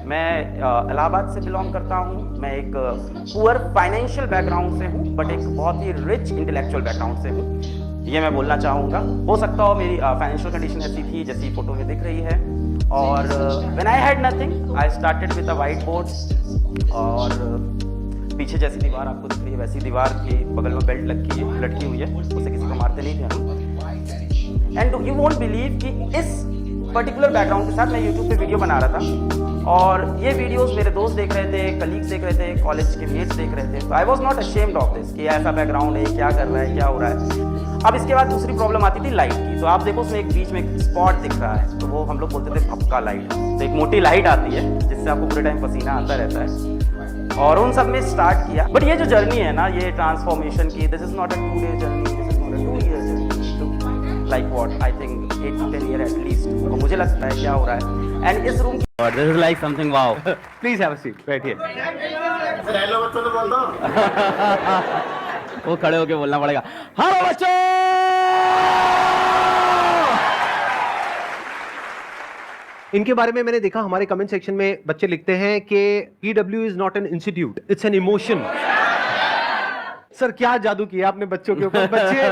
मैं इलाहाबाद से बिलोंग करता हूँ। मैं एक पुअर फाइनेंशियल बैकग्राउंड से हूँ, बट एक बहुत ही रिच इंटेलेक्चुअल बैकग्राउंड से हूँ, ये मैं बोलना चाहूँगा। हो सकता हो मेरी फाइनेंशियल कंडीशन ऐसी थी जैसी फोटो में दिख रही है। और when I had nothing I started with a white board, और पीछे जैसी दीवार आपको दिख रही है वैसी दीवार की बगल में बेल्ट लटकी हुई है, उससे किसी को मारते नहीं थे हम। एंड यू वोंट बिलीव कि इस पर्टिकुलर बैकग्राउंड के साथ मैं यूट्यूब पे वीडियो बना रहा था, और ये वीडियोस मेरे दोस्त देख रहे थे, कलीग्स देख रहे थे, कॉलेज के मेट्स देख रहे थे। तो I was not ashamed of this कि ऐसा बैकग्राउंड है, क्या कर रहा है, क्या हो रहा है। अब इसके बाद दूसरी प्रॉब्लम आती थी लाइट की। तो आप देखो उसमें एक बीच में एक स्पॉट दिख रहा है, तो वो हम लोग बोलते थे भपका लाइट। तो एक मोटी लाइट आती है जिससे आपको पूरे टाइम पसीना आता रहता है, और उन सब में स्टार्ट किया। बट ये जो जर्नी है ना, ये ट्रांसफॉर्मेशन की, this is not a 2 day journey, this is not a 2 year journey, like what I think 8 to 10 year at least. और मुझे लगता है क्या हो रहा है। एंड इस room this is like something wow. Please have a seat, बैठिए। हेलो बच्चों तो बोल दो। वो खड़े होके बोलना पड़ेगा, हेलो बच्चों। इनके बारे में मैंने देखा, हमारे कमेंट सेक्शन में बच्चे लिखते हैं कि PW is not an institute, it's an emotion. Sir क्या जादू किया आपने बच्चों के ऊपर, बच्चे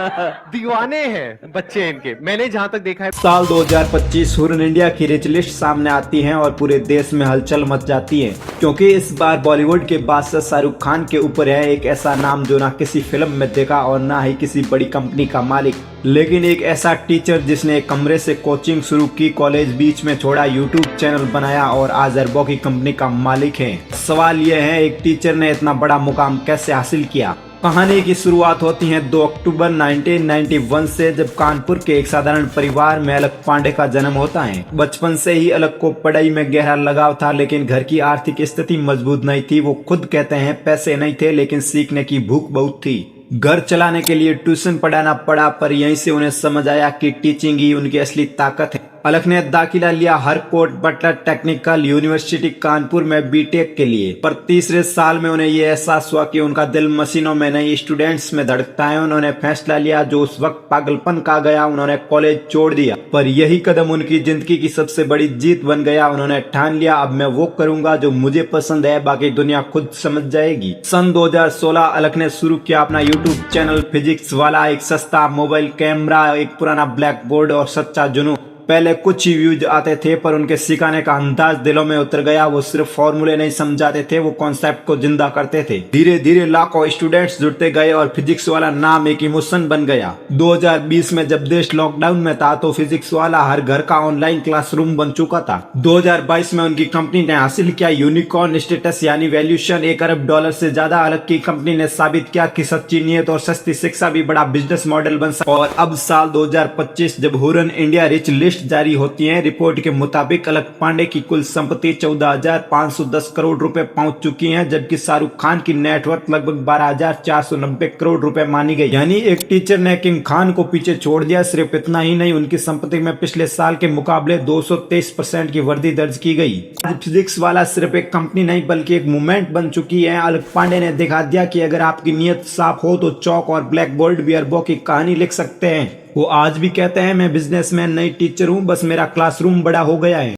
दीवाने हैं बच्चे इनके, मैंने जहां तक देखा है। साल 2025 हुरन इंडिया की रिच लिस्ट सामने आती है और पूरे देश में हलचल मच जाती है, क्योंकि इस बार बॉलीवुड के बादशाह शाहरुख खान के ऊपर है एक ऐसा नाम जो ना किसी फिल्म में देखा और ना ही किसी बड़ी कंपनी का मालिक, लेकिन एक ऐसा टीचर जिसने एक कमरे से कोचिंग शुरू की, कॉलेज बीच में छोड़ा, यूट्यूब चैनल बनाया और आज अरबों की कंपनी का मालिक है। सवाल यह है, एक टीचर ने इतना बड़ा मुकाम कैसे हासिल किया। कहानी की शुरुआत होती है 2 अक्टूबर 1991 से, जब कानपुर के एक साधारण परिवार में अलक पांडे का जन्म होता है। बचपन से ही अलक को पढ़ाई में गहरा लगाव था, लेकिन घर की आर्थिक स्थिति मजबूत नहीं थी। वो खुद कहते हैं पैसे नहीं थे, लेकिन सीखने की भूख बहुत थी। घर चलाने के लिए ट्यूशन पढ़ाना पड़ा, पर यहीं से उन्हें समझ आया कि टीचिंग ही उनकी असली ताकत है। अलक ने दाखिला लिया Harcourt Buttler technical university Kanpur में बीटेक के लिए, पर तीसरे साल में उन्हें ये एहसास हुआ कि उनका दिल मशीनों में नहीं स्टूडेंट्स में धड़कता है। उन्होंने फैसला लिया जो उस वक्त पागलपन का गया, उन्होंने कॉलेज छोड़ दिया, पर यही कदम उनकी जिंदगी की सबसे बड़ी जीत बन गया। उन्होंने ठान लिया, अब मैं वो करूंगा जो मुझे पसंद है, बाकी दुनिया खुद समझ जाएगी। सन 2016 अलक ने शुरू किया अपना यूट्यूब चैनल फिजिक्स वाला। एक सस्ता मोबाइल कैमरा, एक पुराना ब्लैक बोर्ड और सच्चा जुनून। पहले कुछ ही व्यूज आते थे, पर उनके सिखाने का अंदाज दिलों में उतर गया। वो सिर्फ फॉर्मूले नहीं समझाते थे, वो कॉन्सेप्ट को जिंदा करते थे। धीरे धीरे लाखों स्टूडेंट्स जुड़ते गए और फिजिक्स वाला नाम एक इमोशन बन गया। 2020 में जब देश लॉकडाउन में था, तो फिजिक्स वाला हर घर का ऑनलाइन क्लासरूम बन चुका था। 2022 में उनकी कंपनी ने हासिल किया यूनिकॉर्न स्टेटस, यानी वैल्यूएशन $1 अरब से ज्यादा। अलग की कंपनी ने साबित किया कि सच्ची नियत और सस्ती शिक्षा भी बड़ा बिजनेस मॉडल बन सकता है। और अब साल 2025 जब हुरन इंडिया रिच लिस्ट जारी होती है, रिपोर्ट के मुताबिक अलक पांडे की कुल संपत्ति 14,510 करोड़ रुपए पहुंच चुकी है, जबकि शाहरुख खान की नेटवर्थ लगभग 12,490 करोड़ रुपए मानी गई। यानी एक टीचर ने किंग खान को पीछे छोड़ दिया। सिर्फ इतना ही नहीं, उनकी संपत्ति में पिछले साल के मुकाबले 223% की वृद्धि दर्ज की गई। आज फिजिक्स वाला सिर्फ एक कंपनी नहीं बल्कि एक मूवमेंट बन चुकी है। अलक पांडे ने दिखा दिया कि अगर आपकी नीयत साफ हो तो चौक और ब्लैक बोर्ड भी अरबों की कहानी लिख सकते हैं। वो आज भी कहते हैं, मैं बिजनेसमैन नहीं टीचर हूँ, बस मेरा क्लासरूम बड़ा हो गया है।